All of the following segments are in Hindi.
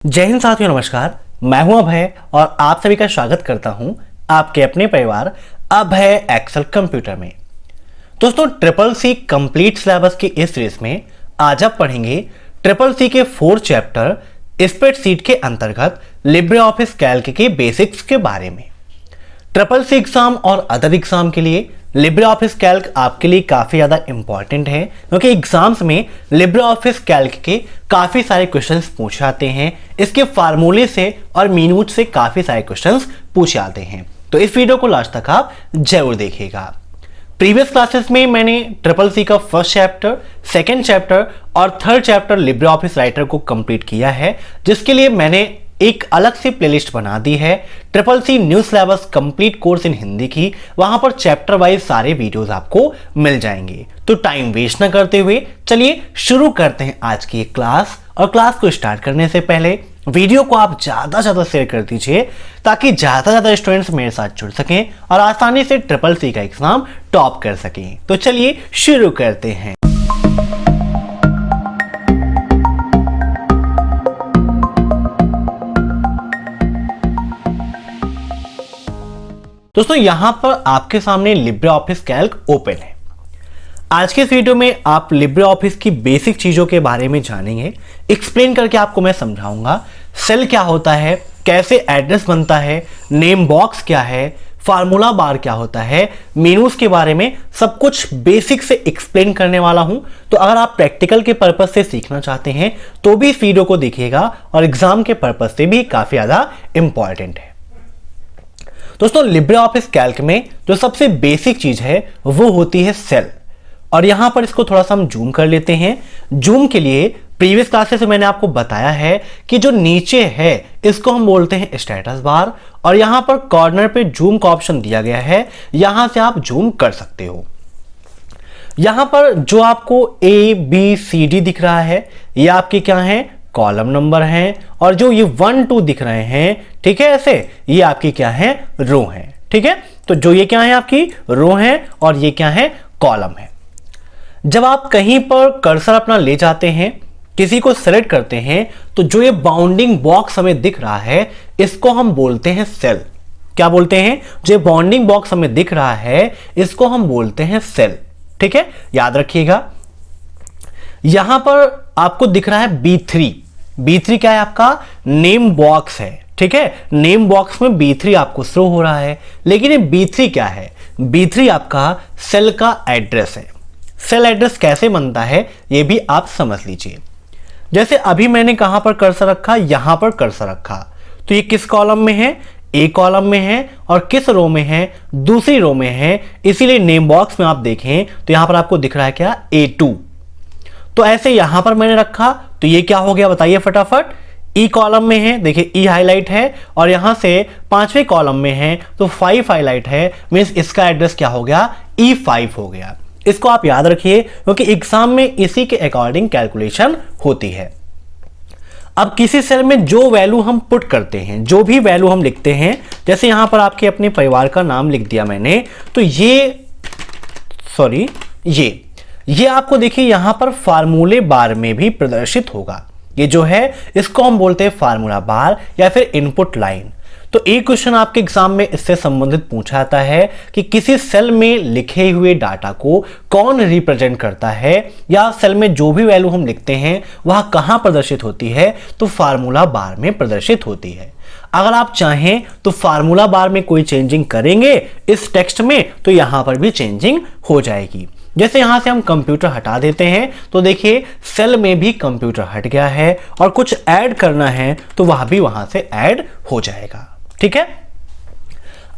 जय हिंद साथियों, नमस्कार। मैं हूं अभय और आप सभी का स्वागत करता हूं आपके अपने परिवार अभय एक्सेल कंप्यूटर में। दोस्तों, ट्रिपल सी कंप्लीट सिलेबस की इस सीरीज में आज आप पढ़ेंगे ट्रिपल सी के 4 चैप्टर स्प्रेडशीट के अंतर्गत लिब्रे ऑफिस कैल्क के बेसिक्स के बारे में। ट्रिपल सी एग्जाम और अदर एग्जाम के लिए लिब्रे ऑफिस कैल्क आपके लिए काफ़ी ज़्यादा इंपॉर्टेंट है, क्योंकि एग्जाम्स में लिब्रे ऑफिस कैल्क के काफ़ी सारे क्वेश्चंस पूछे आते हैं। इसके फार्मूले से और मीनूट से काफ़ी सारे क्वेश्चंस पूछे आते हैं। तो इस वीडियो को लास्ट तक आप जरूर देखिएगा। प्रीवियस क्लासेस में मैंने ट्रिपल सी का फर्स्ट चैप्टर, सेकेंड चैप्टर और third chapter Libre office writer को कंप्लीट किया है, जिसके लिए मैंने एक अलग से प्लेलिस्ट बना दी है, triple C new syllabus complete course in Hindi की। वहां पर चैप्टर वाइज सारे वीडियोस आपको मिल जाएंगे। तो टाइम वेस्ट ना करते हुए चलिए शुरू करते हैं आज की क्लास। और क्लास को स्टार्ट करने से पहले वीडियो को आप ज्यादा से ज्यादा शेयर कर दीजिए, ताकि ज्यादा से ज्यादा स्टूडेंट्स मेरे साथ जुड़ सकें और आसानी से ट्रिपल सी का एग्जाम टॉप कर सकें। तो चलिए शुरू करते हैं। दोस्तों, यहां पर आपके सामने लिब्रे ऑफिस कैल्क ओपन है। आज के इस वीडियो में आप लिब्रे ऑफिस की बेसिक चीजों के बारे में जानेंगे। एक्सप्लेन करके आपको मैं समझाऊंगा सेल क्या होता है, कैसे एड्रेस बनता है, नेम बॉक्स क्या है, फार्मूला बार क्या होता है, मेनूज के बारे में सब कुछ बेसिक से एक्सप्लेन करने वाला हूं। तो अगर आप प्रैक्टिकल के पर्पज से सीखना चाहते हैं तो भी इस वीडियो को देखिएगा, और एग्जाम के पर्पज से भी काफी ज्यादा इंपॉर्टेंट है। दोस्तों, लिब्रे ऑफिस कैल्क में जो सबसे बेसिक चीज है वो होती है सेल। और यहां पर इसको थोड़ा सा हम जूम कर लेते हैं। जूम के लिए प्रीवियस क्लासेस में मैंने आपको बताया है कि जो नीचे है इसको हम बोलते हैं स्टेटस बार, और यहां पर कॉर्नर पे जूम का ऑप्शन दिया गया है, यहां से आप जूम कर सकते हो। यहां पर जो आपको ABCD दिख रहा है ये आपके क्या है, कॉलम नंबर हैं, और जो ये 1 2 दिख रहे हैं, ठीक है, ऐसे ये आपकी क्या है, रो हैं। ठीक है, तो जो ये क्या है, आपकी रो है, और ये क्या है, कॉलम है। जब आप कहीं पर कर्सर अपना ले जाते हैं, किसी को सेलेक्ट करते हैं, तो जो ये बाउंडिंग बॉक्स हमें दिख रहा है इसको हम बोलते हैं सेल। क्या बोलते हैं? जो बाउंडिंग बॉक्स हमें दिख रहा है इसको हम बोलते हैं सेल। ठीक है, याद रखिएगा। यहां पर आपको दिख रहा है B3। B3 क्या है? आपका नेम बॉक्स है। ठीक है, नेम बॉक्स में B3 आपको शो हो रहा है, लेकिन ये B3 क्या है? B3 आपका सेल का एड्रेस है। सेल एड्रेस कैसे बनता है ये भी आप समझ लीजिए। जैसे अभी मैंने कहां पर कर्सर रखा, यहां पर कर्सर रखा, तो ये किस कॉलम में है? A कॉलम में है। और किस रो में है? दूसरी रो में है। इसीलिए नेम बॉक्स में आप देखें तो यहां पर आपको दिख रहा है क्या? A2। तो ऐसे यहां पर मैंने रखा तो ये क्या हो गया बताइए फटाफट? E कॉलम में है, देखिए E हाईलाइट है, और यहां से 5वें कॉलम में है तो 5 हाईलाइट है, मींस इसका एड्रेस क्या हो गया? E5 हो गया। इसको आप याद रखिए, क्योंकि एग्जाम में इसी के अकॉर्डिंग कैलकुलेशन होती है। अब किसी सेल में जो वैल्यू हम पुट करते हैं, जो भी वैल्यू हम लिखते हैं, जैसे यहां पर आपके अपने परिवार का नाम लिख दिया मैंने, तो ये आपको देखिए यहां पर फार्मूले बार में भी प्रदर्शित होगा। ये जो है इसको हम बोलते हैं फार्मूला बार या फिर इनपुट लाइन। तो एक क्वेश्चन आपके एग्जाम में इससे संबंधित पूछा जाता है कि किसी सेल में लिखे हुए डाटा को कौन रिप्रेजेंट करता है, या सेल में जो भी वैल्यू हम लिखते हैं वह कहां प्रदर्शित होती है? तो फार्मूला बार में प्रदर्शित होती है। अगर आप चाहें तो फार्मूला बार में कोई चेंजिंग करेंगे इस टेक्स्ट में तो यहां पर भी चेंजिंग हो जाएगी। जैसे यहां से हम कंप्यूटर हटा देते हैं तो देखिए सेल में भी कंप्यूटर हट गया है, और कुछ ऐड करना है तो वह भी वहां से ऐड हो जाएगा। ठीक है,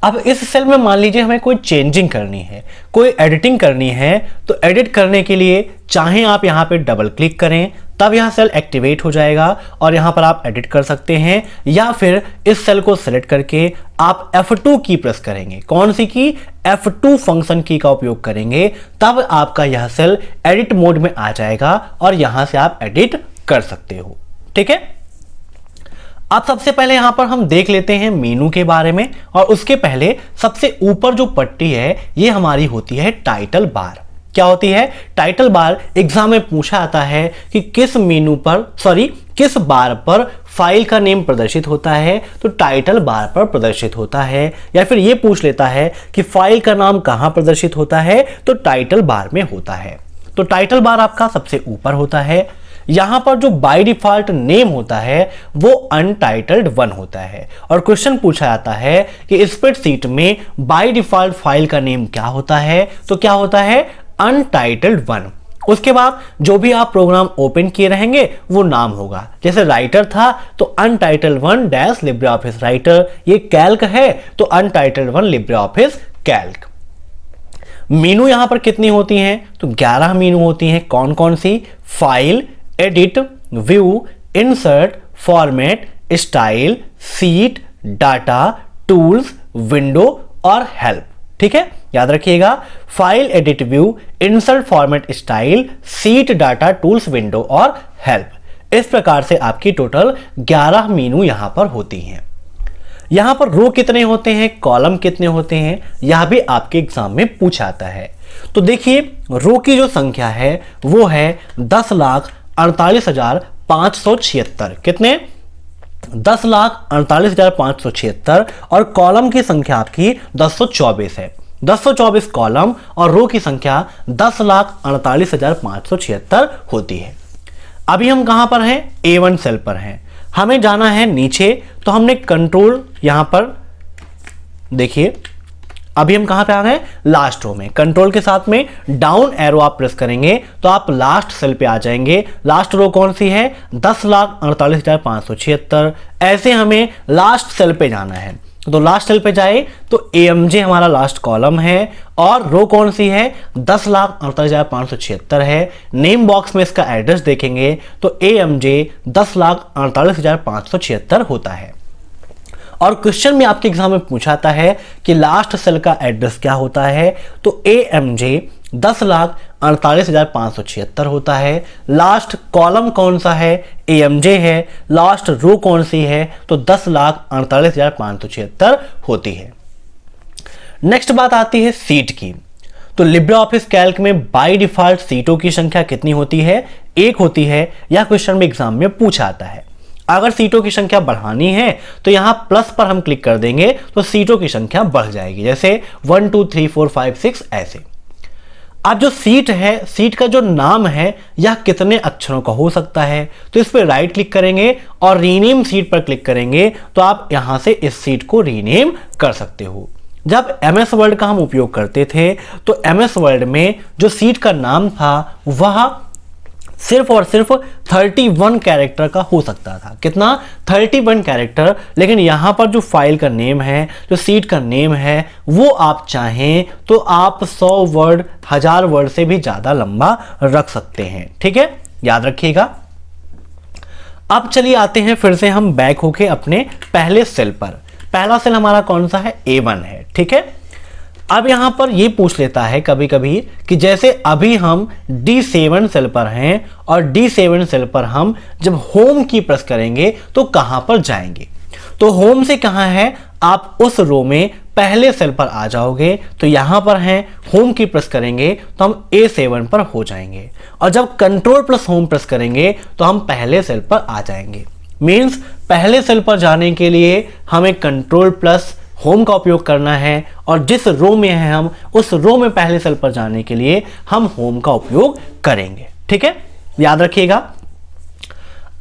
अब इस सेल में मान लीजिए हमें कोई चेंजिंग करनी है, कोई एडिटिंग करनी है, तो एडिट करने के लिए चाहे आप यहां पे डबल क्लिक करें तब यह सेल एक्टिवेट हो जाएगा और यहां पर आप एडिट कर सकते हैं, या फिर इस सेल को सेलेक्ट करके आप F2 की प्रेस करेंगे। कौन सी की? F2 फंक्शन की का उपयोग करेंगे, तब आपका यह सेल एडिट मोड में आ जाएगा और यहां से आप एडिट कर सकते हो। ठीक है, अब सबसे पहले यहां पर हम देख लेते हैं मेनू के बारे में, और उसके पहले सबसे ऊपर जो पट्टी है ये हमारी होती है टाइटल बार। क्या होती है? टाइटल बार एग्जाम में पूछा जाता है कि किस बार पर फाइल का नेम प्रदर्शित होता है, तो टाइटल बार पर प्रदर्शित होता है। या फिर ये पूछ लेता है कि फाइल का नाम कहां प्रदर्शित होता है, तो टाइटल बार में होता है। तो टाइटल बार आपका सबसे ऊपर होता है। यहां पर जो बाय डिफॉल्ट नेम होता है वो अनटाइटल्ड 1 होता है। और क्वेश्चन पूछा जाता है कि स्प्रेडशीट में बाय डिफॉल्ट फाइल का नेम क्या होता है, तो क्या होता है? अनटाइटल्ड 1। उसके बाद जो भी आप प्रोग्राम ओपन किए रहेंगे वो नाम होगा। जैसे राइटर था तो untitled 1 dash Libre office writer, ये कैल्क है तो अनटाइटल्ड 1 लिब्रे ऑफिस कैल्क। मेनू यहां पर कितनी होती हैं? तो 11 मेनू होती हैं। कौन कौन सी? File, edit, view, insert, format, style, sheet, data, tools, window और हेल्प। ठीक है, याद रखिएगा, file, edit, view, insert, format, style, sheet, data, tools, window और हेल्प। इस प्रकार से आपकी टोटल 11 मेनू यहां पर होती हैं। यहां पर रो कितने होते हैं, कॉलम कितने होते हैं, यह भी आपके एग्जाम में पूछा जाता है। तो देखिए, रो की जो संख्या है वो है 10,48,576। कितने? 10,48,576। और कॉलम की संख्या आपकी 1024 है। 1024 कॉलम और रो की संख्या 10,48,576 होती है। अभी हम कहां पर हैं? A1 सेल पर हैं। हमें जाना है नीचे, तो हमने कंट्रोल यहां पर देखिए, अभी हम कहां पे आ गए? लास्ट रो में। कंट्रोल के साथ में डाउन एरो आप प्रेस करेंगे तो आप लास्ट सेल पे आ जाएंगे। लास्ट रो कौन सी है? 10,48,576। ऐसे हमें लास्ट सेल पे जाना है, तो लास्ट सेल पे जाए तो AMJ हमारा लास्ट कॉलम है और रो कौन सी है? 10,48,576 है। नेम बॉक्स में इसका एड्रेस देखेंगे तो AMJ 10,48,576 होता है। और क्वेश्चन में आपके एग्जाम में पूछाता है कि लास्ट सेल का एड्रेस क्या होता है, तो AMJ 10,48,576 होता है। लास्ट कॉलम कौन सा है? AMJ है। लास्ट रो कौन सी है? तो 10,48,576 होती है। नेक्स्ट बात आती है सीट की। तो लिब्रे ऑफिस कैल्क में बाय डिफॉल्ट सीटों की संख्या कितनी होती है? 1 होती है। यह क्वेश्चन में एग्जाम में पूछा आता है। अगर सीटों की संख्या बढ़ानी है तो यहां प्लस पर हम क्लिक कर देंगे तो सीटों की संख्या बढ़ जाएगी, जैसे 1 2 3 4 5 6 ऐसे। अब जो सीट है, सीट का जो नाम है यह कितने अक्षरों का हो सकता है, तो इस पर राइट क्लिक करेंगे और रीनेम सीट पर क्लिक करेंगे तो आप यहां से इस सीट को रीनेम कर सकते हो। जब MS वर्ड का हम उपयोग करते थे तो MS वर्ड में जो सीट का नाम था वह सिर्फ और सिर्फ 31 कैरेक्टर का हो सकता था। कितना? 31 कैरेक्टर। लेकिन यहां पर जो फाइल का नेम है, जो सीट का नेम है, वो आप चाहें तो आप 100 वर्ड, 1000 वर्ड से भी ज्यादा लंबा रख सकते हैं। ठीक है, याद रखिएगा। अब चलिए आते हैं फिर से हम बैक होके अपने पहले सेल पर। पहला सेल हमारा कौन सा है? A1 है। ठीक है, अब यहां पर यह पूछ लेता है कभी कभी कि जैसे अभी हम D7 सेल पर हैं और D7 सेल पर हम जब होम की प्रेस करेंगे तो कहां पर जाएंगे, तो होम से कहां है? आप उस रो में पहले सेल पर आ जाओगे, तो यहां पर हैं, होम की प्रेस करेंगे तो हम A7 पर हो जाएंगे और जब कंट्रोल प्लस होम प्रेस करेंगे तो हम पहले सेल पर आ जाएंगे। मींस पहले सेल पर जाने के लिए हमें कंट्रोल प्लस होम का उपयोग करना है और जिस रो में है हम उस रो में पहले सेल पर जाने के लिए हम होम का उपयोग करेंगे। ठीक है, याद रखिएगा।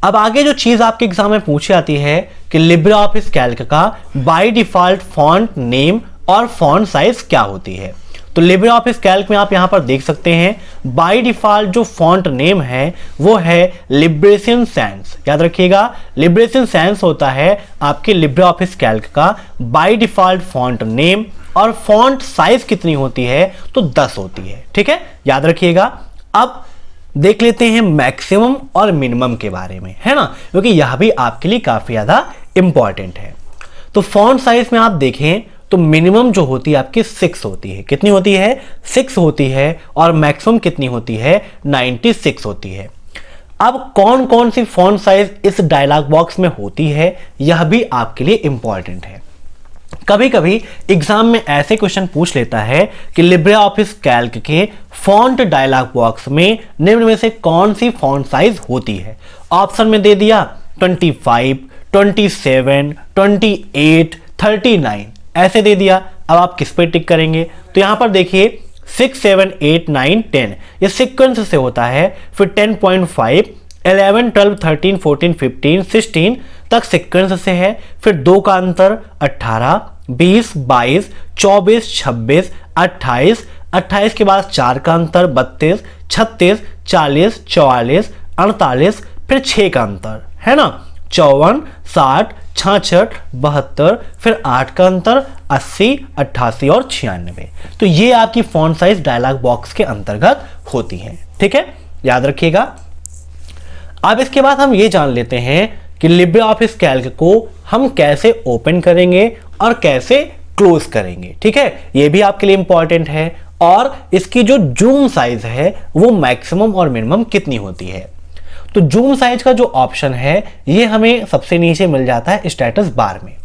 अब आगे जो चीज आपके एग्जाम में पूछी जाती है कि लिब्रे ऑफिस कैल्क का बाय डिफॉल्ट फॉन्ट नेम और फॉन्ट साइज क्या होती है। तो लिब्रे ऑफिस कैल्क में आप यहां पर देख सकते हैं बाय डिफॉल्ट जो फॉन्ट नेम है वो है लिब्रेशन सैंस। याद रखिएगा, लिब्रेशन सैंस होता है आपके लिब्रे ऑफिस कैल्क का बाय डिफॉल्ट फॉन्ट नेम और फॉन्ट साइज कितनी होती है? तो 10 होती है। ठीक है, याद रखिएगा। अब देख लेते हैं मैक्सिमम और मिनिमम के बारे में, है ना, क्योंकि यह भी आपके लिए काफी ज्यादा इंपॉर्टेंट है। तो फॉन्ट साइज में आप देखें तो मिनिमम जो होती है आपकी 6 होती है। कितनी होती है? 6 होती है। और मैक्सिमम कितनी होती है? 96 होती है। अब कौन कौन सी फॉन्ट साइज इस डायलॉग बॉक्स में होती है यह भी आपके लिए इंपॉर्टेंट है। कभी कभी एग्जाम में ऐसे क्वेश्चन पूछ लेता है कि लिब्रे ऑफिस कैल्क के फॉन्ट डायलॉग बॉक्स में निम्न में से कौन सी फॉन्ट साइज होती है। ऑप्शन में दे दिया 25, 27, 28, 39 ऐसे दे दिया। अब आप किस पे टिक करेंगे, तो यहां पर देखिए 6, 7, 8, 9, 10 ये सीक्वेंस से होता है। फिर 10.5, 11, 12, 13, 14, 15, 16 तक सीक्वेंस से है। फिर 2 का अंतर 18, 20, 22, 24, 26, 28, 28 के बाद 4 का अंतर 32, 36, 40, 44, 48, फिर 6 का अंतर है ना 54, 60, 66, 72, फिर 8 का अंतर 80, 88 और 96। तो ये आपकी फॉन्ट साइज डायलॉग बॉक्स के अंतर्गत होती है। ठीक है, याद रखिएगा। अब इसके बाद हम ये जान लेते हैं कि लिब्रे ऑफिस कैल्क को हम कैसे ओपन करेंगे और कैसे क्लोज करेंगे। ठीक है, ये भी आपके लिए इंपॉर्टेंट है। और इसकी जो जूम साइज है वो मैक्सिमम और मिनिमम कितनी होती है। तो जूम साइज का जो ऑप्शन है ये हमें सबसे नीचे मिल जाता है स्टेटस बार में।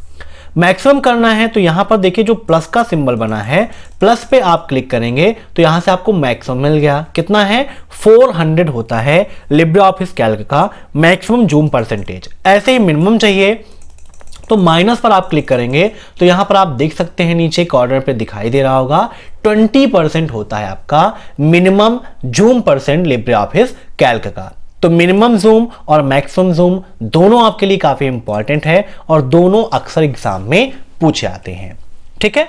मैक्सिमम करना है तो यहां पर देखिए जो प्लस का सिंबल बना है, प्लस पे आप क्लिक करेंगे तो यहां से आपको मैक्सिमम मिल गया। कितना है 400 होता है लिब्रे ऑफिस कैल्क का मैक्सिमम जूम परसेंटेज। ऐसे ही मिनिमम चाहिए तो माइनस पर आप क्लिक करेंगे तो यहां पर आप देख सकते हैं नीचे कॉर्नर पे दिखाई दे रहा होगा 20% होता है आपका minimum zoom percent Libre office Calc का। तो मिनिमम जूम और मैक्सिमम जूम दोनों आपके लिए काफी इंपॉर्टेंट है और दोनों अक्सर एग्जाम में पूछे आते हैं। ठीक है,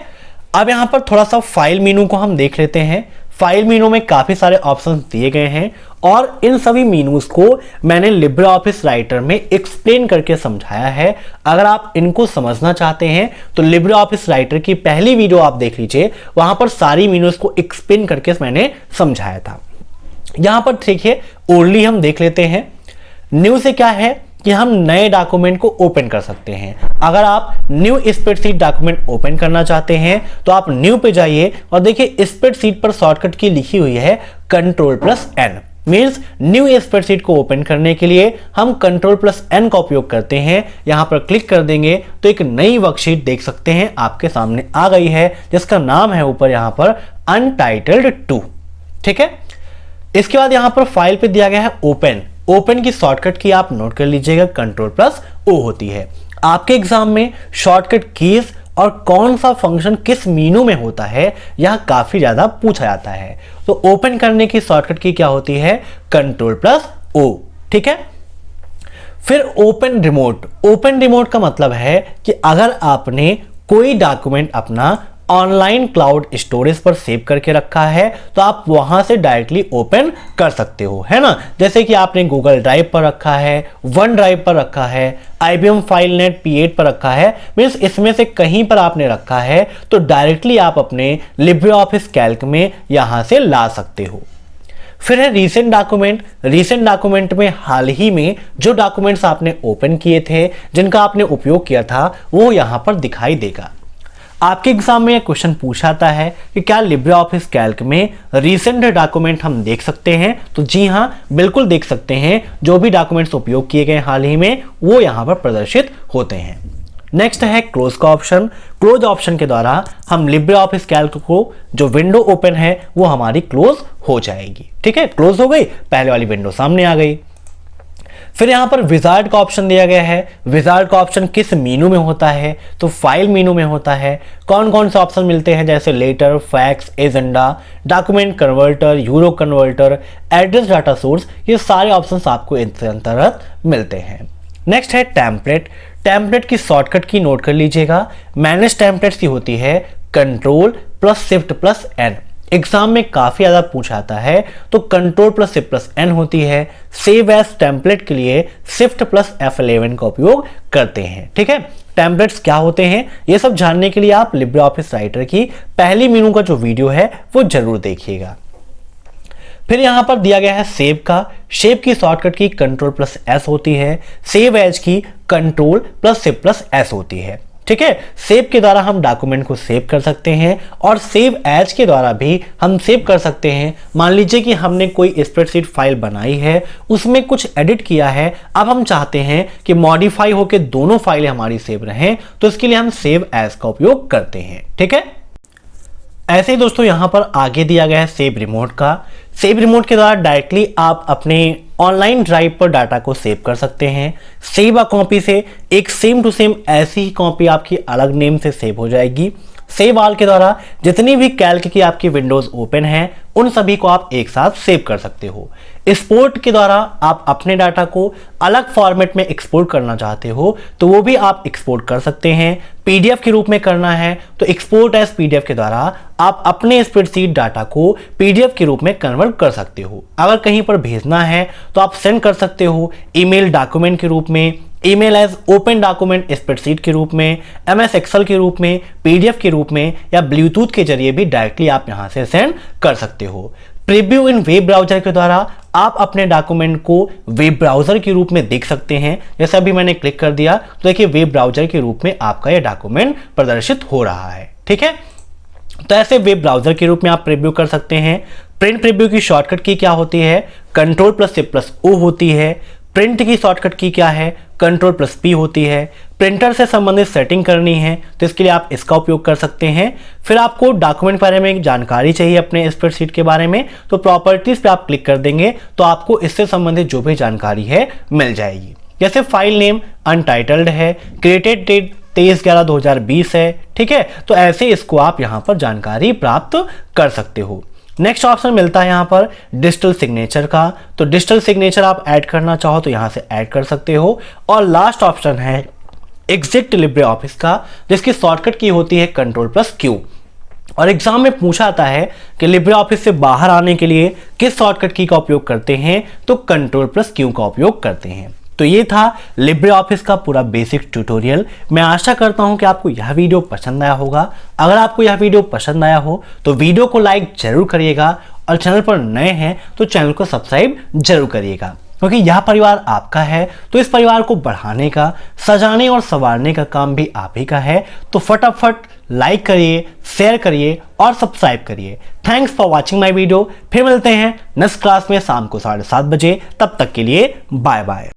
अब यहां पर थोड़ा सा फाइल मेनू को हम देख लेते हैं। फाइल मेनू में काफी सारे ऑप्शंस दिए गए हैं और इन सभी मेनूज को मैंने लिब्रे ऑफिस राइटर में एक्सप्लेन करके समझाया है। अगर आप इनको समझना चाहते हैं तो लिब्रे ऑफिस राइटर की पहली वीडियो आप देख लीजिए, वहां पर सारी मेनूज को एक्सप्लेन करके मैंने समझाया था। यहां पर देखिए ओनली हम देख लेते हैं। न्यू से क्या है कि हम नए डॉक्यूमेंट को ओपन कर सकते हैं। अगर आप न्यू स्प्रेडशीट डॉक्यूमेंट ओपन करना चाहते हैं तो आप न्यू पे जाइए और देखिए स्प्रेडशीट पर शॉर्टकट की लिखी हुई है Ctrl+N। मीन्स न्यू स्प्रेडशीट को ओपन करने के लिए हम Ctrl+N का उपयोग करते हैं। यहां पर क्लिक कर देंगे तो एक नई वर्कशीट देख सकते हैं आपके सामने आ गई है जिसका नाम है ऊपर यहां पर अनटाइटल्ड 2। ठीक है, इसके बाद यहां पर फाइल पे दिया गया है ओपन। ओपन की शॉर्टकट की आप नोट कर लीजिएगा Ctrl+O होती है। आपके एग्जाम में शॉर्टकट कीज और कौन सा फंक्शन किस मेनू में होता है यह काफी ज्यादा पूछा जाता है। तो ओपन करने की शॉर्टकट की क्या होती है Ctrl+O। ठीक है, फिर ओपन रिमोट। ओपन रिमोट का मतलब है कि अगर आपने कोई डॉक्यूमेंट अपना ऑनलाइन क्लाउड स्टोरेज पर सेव करके रखा है तो आप वहां से डायरेक्टली ओपन कर सकते हो, है ना। जैसे कि आपने गूगल ड्राइव पर रखा है, वन ड्राइव पर रखा है, IBM फाइलनेट P8 पर रखा है, मीन्स इसमें से कहीं पर आपने रखा है तो डायरेक्टली आप अपने लिब्रे ऑफिस कैल्क में यहां से ला सकते हो। फिर है रीसेंट डॉक्यूमेंट। रीसेंट डॉक्यूमेंट में हाल ही में जो डॉक्यूमेंट्स आपने ओपन किए थे, जिनका आपने उपयोग किया था, वो यहां पर दिखाई देगा। आपके एग्जाम में यह क्वेश्चन पूछा जाता है कि क्या लिब्रे ऑफिस कैल्क में रीसेंट डॉक्यूमेंट हम देख सकते हैं। तो जी हां, बिल्कुल देख सकते हैं। जो भी डॉक्यूमेंट्स उपयोग किए गए हाल ही में वो यहां पर प्रदर्शित होते हैं। नेक्स्ट है क्लोज का ऑप्शन। क्लोज ऑप्शन के द्वारा हम लिब्रे ऑफिस कैल्क को जो विंडो ओपन है वो हमारी क्लोज हो जाएगी। ठीक है, क्लोज हो गई, पहले वाली विंडो सामने आ गई। फिर यहां पर विजार्ड का ऑप्शन दिया गया है। विजार्ड का ऑप्शन किस मेनू में होता है, तो फाइल मेनू में होता है। कौन कौन से ऑप्शन मिलते हैं, जैसे letter, fax, agenda, document converter, euro converter, address data source, ये सारे ऑप्शंस आपको इसके अंतर्गत मिलते हैं। नेक्स्ट है टेम्पलेट। टेम्पलेट की शॉर्टकट की नोट कर लीजिएगा। मैनेज टेम्पलेट्स की होती है Ctrl+Shift+N। एग्जाम में काफी ज्यादा पूछा जाता है तो Ctrl+Shift+N होती है। सेव एज टेम्पलेट के लिए Shift+F11 का उपयोग करते हैं। ठीक है, टेम्पलेट्स क्या होते हैं ये सब जानने के लिए आप लिब्रे ऑफिस राइटर की पहली मेनू का जो वीडियो है वो जरूर देखिएगा। फिर यहां पर दिया गया है सेव का। सेव की शॉर्टकट की Ctrl+S होती है। सेव एज की Ctrl+Shift+S होती है। ठीक है। सेव के द्वारा हम डॉक्यूमेंट को सेव कर सकते हैं और सेव एज के द्वारा भी हम सेव कर सकते हैं। मान लीजिए कि हमने कोई स्प्रेडशीट फाइल बनाई है, उसमें कुछ एडिट किया है, अब हम चाहते हैं कि मॉडिफाई होकर दोनों फाइलें हमारी सेव रहें, तो इसके लिए हम सेव एज का उपयोग करते हैं। ठीक है। ऐसे ही दोस्तों यहां पर आगे दिया गया है सेव रिमोट का। सेव रिमोट के द्वारा डायरेक्टली आप अपने ऑनलाइन ड्राइव पर डाटा को सेव कर सकते हैं। सेव अ कॉपी से एक सेम टू सेम ऐसी ही कॉपी आपकी अलग नेम से सेव हो जाएगी। सेव ऑल के द्वारा जितनी भी कैल्क की आपकी विंडोज ओपन है उन सभी को आप एक साथ सेव कर सकते हो। एक्सपोर्ट के द्वारा आप अपने डाटा को अलग फॉर्मेट में एक्सपोर्ट करना चाहते हो तो वो भी आप एक्सपोर्ट कर सकते हैं। पीडीएफ के रूप में करना है तो एक्सपोर्ट एज पीडीएफ के द्वारा आप अपने स्प्रेडशीट डाटा को पीडीएफ के रूप में कन्वर्ट कर सकते हो। अगर कहीं पर भेजना है तो आप सेंड कर सकते हो ईमेल डॉक्यूमेंट के रूप में, email as open document spreadsheet के रूप में, एमएस एक्सेल के रूप में, पीडीएफ के रूप में या ब्लूटूथ के जरिए भी डायरेक्टली आप यहां से सेंड कर सकते हो। प्रीव्यू इन वेब ब्राउजर के द्वारा आप अपने डॉक्यूमेंट को वेब ब्राउजर के रूप में देख सकते हैं। जैसे अभी मैंने क्लिक कर दिया तो देखिए वेब ब्राउजर के रूप में आपका यह डॉक्यूमेंट प्रदर्शित हो रहा है। ठीक है। तो ऐसे वेब ब्राउजर के रूप में आप प्रीव्यू कर सकते हैं। प्रिंट प्रीव्यू की शॉर्टकट की क्या होती है? Ctrl+C+O होती है। प्रिंट की शॉर्टकट की क्या है? Ctrl+P होती है। प्रिंटर से संबंधित सेटिंग करनी है तो इसके लिए आप इसका उपयोग कर सकते हैं। फिर आपको डॉक्यूमेंट के बारे में जानकारी चाहिए अपने स्प्रेडशीट के बारे में तो प्रॉपर्टीज पे आप क्लिक कर देंगे तो आपको इससे संबंधित जो भी जानकारी है मिल जाएगी। जैसे फाइल नेम अनटाइटल्ड है, क्रिएटेड डेट 23/11/2020 है। ठीक है। तो ऐसे इसको आप यहां पर जानकारी प्राप्त कर सकते हो। नेक्स्ट ऑप्शन मिलता है यहां पर डिजिटल सिग्नेचर का। तो डिजिटल सिग्नेचर आप ऐड करना चाहो तो यहां से ऐड कर सकते हो। और लास्ट ऑप्शन है एग्जिट लिब्रे ऑफिस का, जिसकी शॉर्टकट की होती है Ctrl+Q। और एग्जाम में पूछा आता है कि लिब्रे ऑफिस से बाहर आने के लिए किस शॉर्टकट की का उपयोग करते हैं, तो Ctrl+Q का उपयोग करते हैं। तो ये था लिब्रे ऑफिस का पूरा बेसिक ट्यूटोरियल। मैं आशा करता हूं कि आपको यह वीडियो पसंद आया होगा। अगर आपको यह वीडियो पसंद आया हो तो वीडियो को लाइक जरूर करिएगा और चैनल पर नए हैं तो चैनल को सब्सक्राइब जरूर करिएगा, क्योंकि यह परिवार आपका है तो इस परिवार को बढ़ाने का, सजाने और संवारने का काम भी आप ही का है। तो फटाफट लाइक करिए, शेयर करिए और सब्सक्राइब करिए। Thanks for watching my video. फिर मिलते हैं नेक्स्ट क्लास में शाम को 7:30 बजे। तब तक के लिए बाय बाय।